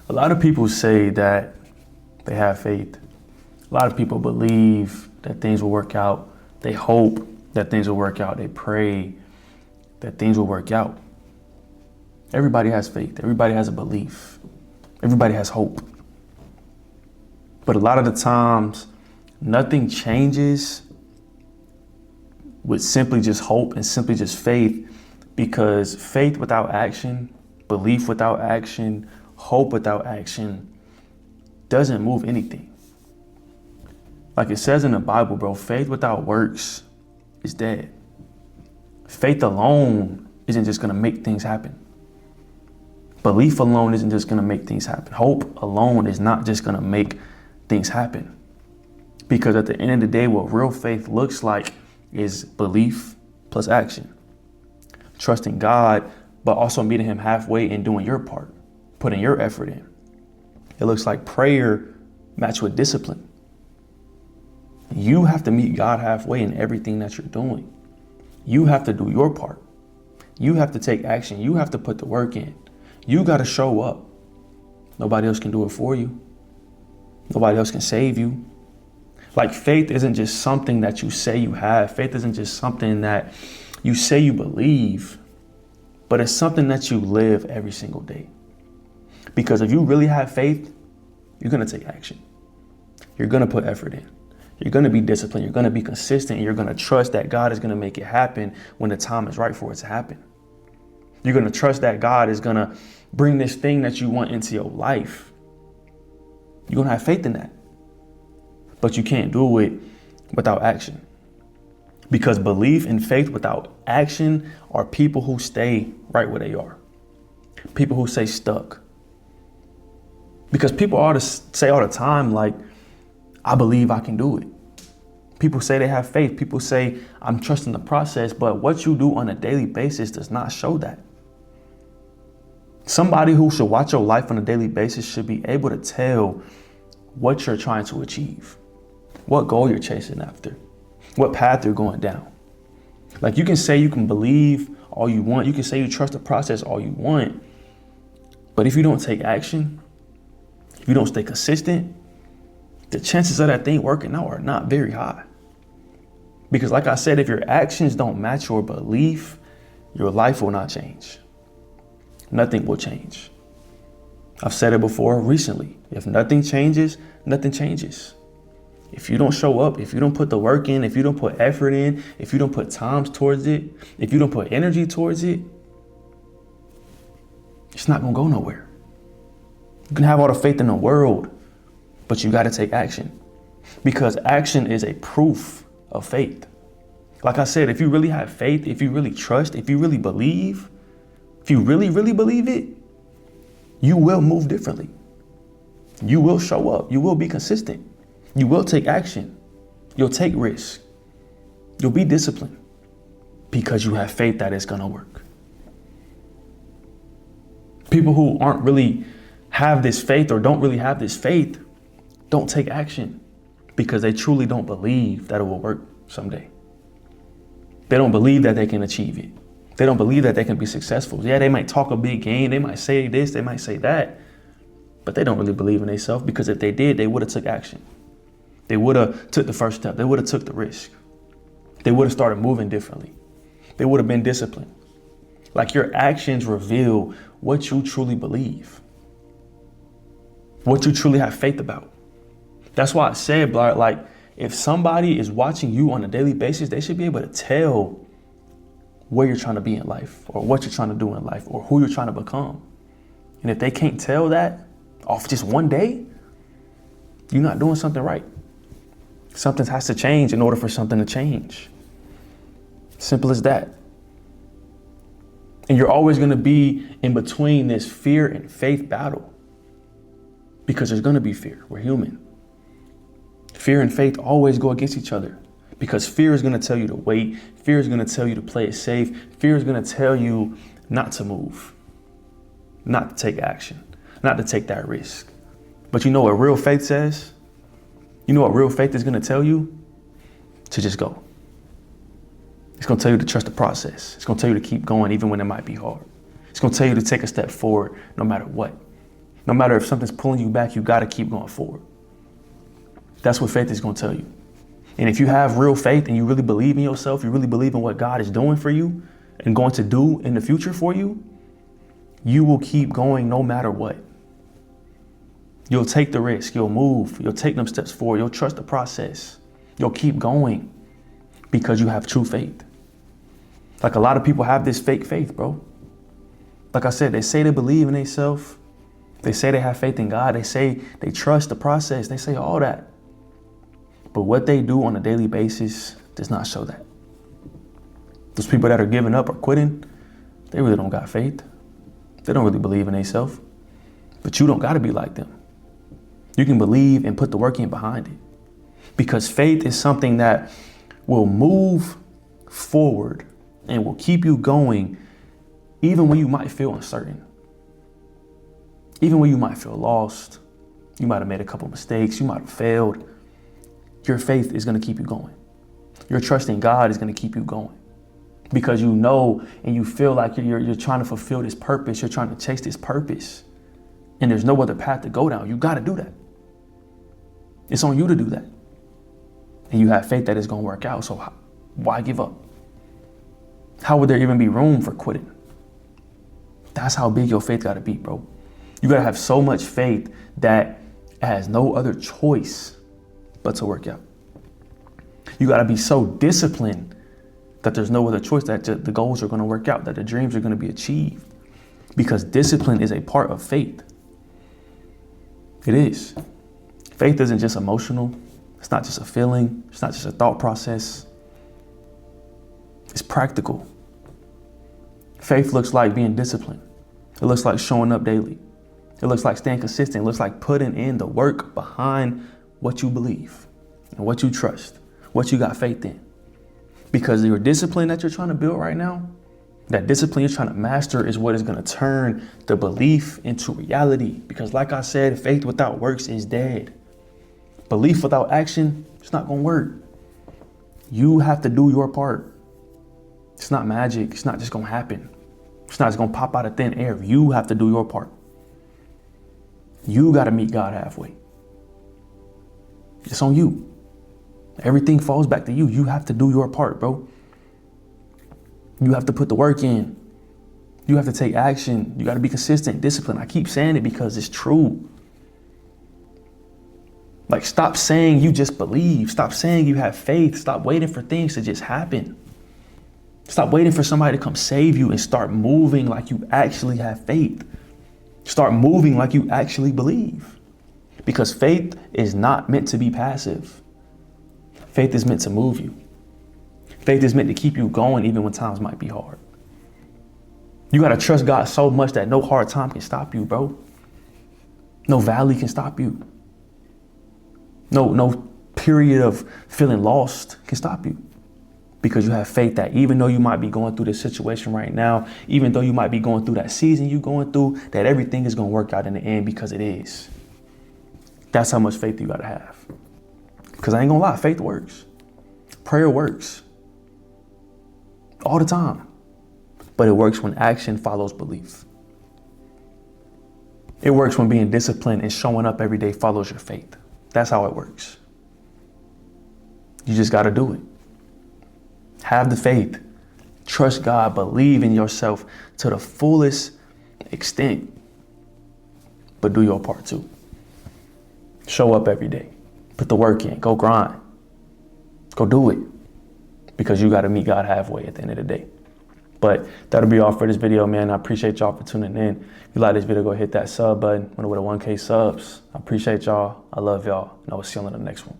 A lot of people say that they have faith. A lot of people believe that things will work out. They hope that things will work out. They pray that things will work out. Everybody has faith. Everybody has a belief. Everybody has hope. But a lot of the times, nothing changes with simply just hope and simply just faith, because faith without action, belief without action, hope without action doesn't move anything. Like it says in the Bible, bro, faith without works is dead. Faith alone isn't just going to make things happen. Belief alone isn't just going to make things happen. Hope alone is not just going to make things happen. Because at the end of the day, what real faith looks like is belief plus action. Trusting God, but also meeting him halfway and doing your part, putting your effort in. It looks like prayer matched with discipline. You have to meet God halfway in everything that you're doing. You have to do your part. You have to take action. You have to put the work in. You got to show up. Nobody else can do it for you. Nobody else can save you. Like, faith isn't just something that you say you have. Faith isn't just something that you say you believe, but it's something that you live every single day. Because if you really have faith, you're going to take action. You're going to put effort in. You're going to be disciplined. You're going to be consistent. And you're going to trust that God is going to make it happen when the time is right for it to happen. You're going to trust that God is going to bring this thing that you want into your life. You're going to have faith in that. But you can't do it without action. Because belief and faith without action are people who stay right where they are. People who stay stuck. Because people always say all the time, like, I believe I can do it. People say they have faith. People say, I'm trusting the process. But what you do on a daily basis does not show that. Somebody who should watch your life on a daily basis should be able to tell what you're trying to achieve, what goal you're chasing after, what path you're going down. Like, you can say you can believe all you want. You can say you trust the process all you want. But if you don't take action, if you don't stay consistent, the chances of that thing working out are not very high. Because like I said, if your actions don't match your belief, your life will not change. Nothing will change. I've said it before recently. If nothing changes, nothing changes. If you don't show up, if you don't put the work in, if you don't put effort in, if you don't put time towards it, if you don't put energy towards it, it's not going to go nowhere. You can have all the faith in the world, but you got to take action, because action is a proof of faith. Like I said, if you really have faith, if you really trust, if you really believe, if you really, really believe it, you will move differently. You will show up. You will be consistent. You will take action. You'll take risks. You'll be disciplined because you have faith that it's going to work. People who aren't really have this faith or don't really have this faith don't take action because they truly don't believe that it will work someday. They don't believe that they can achieve it. They don't believe that they can be successful. Yeah, they might talk a big game. They might say this, they might say that, but they don't really believe in themselves, because if they did, they would have took action. They would have took the first step. They would have took the risk. They would have started moving differently. They would have been disciplined. Like, your actions reveal what you truly believe, what you truly have faith about. That's why I said, like, if somebody is watching you on a daily basis, they should be able to tell where you're trying to be in life, or what you're trying to do in life, or who you're trying to become. And if they can't tell that off just one day, you're not doing something right. Something has to change in order for something to change. Simple as that. And you're always going to be in between this fear and faith battle, because there's going to be fear. We're human. Fear and faith always go against each other, because fear is going to tell you to wait. Fear is going to tell you to play it safe. Fear is going to tell you not to move, not to take action, not to take that risk. But you know what real faith says? You know what real faith is going to tell you? To just go. It's going to tell you to trust the process. It's going to tell you to keep going even when it might be hard. It's going to tell you to take a step forward no matter what. No matter if something's pulling you back, you got to keep going forward. That's what faith is going to tell you. And if you have real faith and you really believe in yourself, you really believe in what God is doing for you and going to do in the future for you, you will keep going no matter what. You'll take the risk. You'll move. You'll take them steps forward. You'll trust the process. You'll keep going because you have true faith. Like a lot of people have this fake faith, bro. Like I said, they say they believe in themselves. They say they have faith in God. They say they trust the process. They say all that. But what they do on a daily basis does not show that. Those people that are giving up or quitting, they really don't got faith. They don't really believe in themselves. But you don't got to be like them. You can believe and put the work in behind it. Because faith is something that will move forward and will keep you going even when you might feel uncertain. Even when you might feel lost. You might have made a couple mistakes. You might have failed. Your faith is going to keep you going. Your trust in God is going to keep you going. Because you know and you feel like you're trying to fulfill this purpose. You're trying to chase this purpose. And there's no other path to go down. You got to do that. It's on you to do that. And you have faith that it's going to work out. So why give up? How would there even be room for quitting? That's how big your faith got to be, bro. You got to have so much faith that it has no other choice but to work out. You got to be so disciplined that there's no other choice, that the goals are going to work out, that the dreams are going to be achieved. Because discipline is a part of faith. It is. Faith isn't just emotional. It's not just a feeling. It's not just a thought process. It's practical. Faith looks like being disciplined. It looks like showing up daily. It looks like staying consistent. It looks like putting in the work behind what you believe and what you trust, what you got faith in. Because your discipline that you're trying to build right now, that discipline you're trying to master is what is going to turn the belief into reality. Because like I said, faith without works is dead. Belief without action, it's not going to work. You have to do your part. It's not magic. It's not just going to happen. It's not just going to pop out of thin air. You have to do your part. You got to meet God halfway. It's on you. Everything falls back to you. You have to do your part, bro. You have to put the work in. You have to take action. You got to be consistent, disciplined. I keep saying it because it's true. Like, stop saying you just believe. Stop saying you have faith. Stop waiting for things to just happen. Stop waiting for somebody to come save you and start moving like you actually have faith. Start moving like you actually believe. Because faith is not meant to be passive. Faith is meant to move you. Faith is meant to keep you going even when times might be hard. You got to trust God so much that no hard time can stop you, bro. No valley can stop you. No period of feeling lost can stop you. Because you have faith that even though you might be going through this situation right now, even though you might be going through that season you're going through, that everything is going to work out in the end, because it is. That's how much faith you got to have. Because I ain't going to lie, faith works. Prayer works. All the time. But it works when action follows belief. It works when being disciplined and showing up every day follows your faith. That's how it works. You just got to do it. Have the faith. Trust God. Believe in yourself to the fullest extent. But do your part too. Show up every day. Put the work in. Go grind. Go do it. Because you got to meet God halfway at the end of the day. But that'll be all for this video, man. I appreciate y'all for tuning in. If you like this video, go hit that sub button. We're with 1K subs. I appreciate y'all. I love y'all. And I will see you on the next one.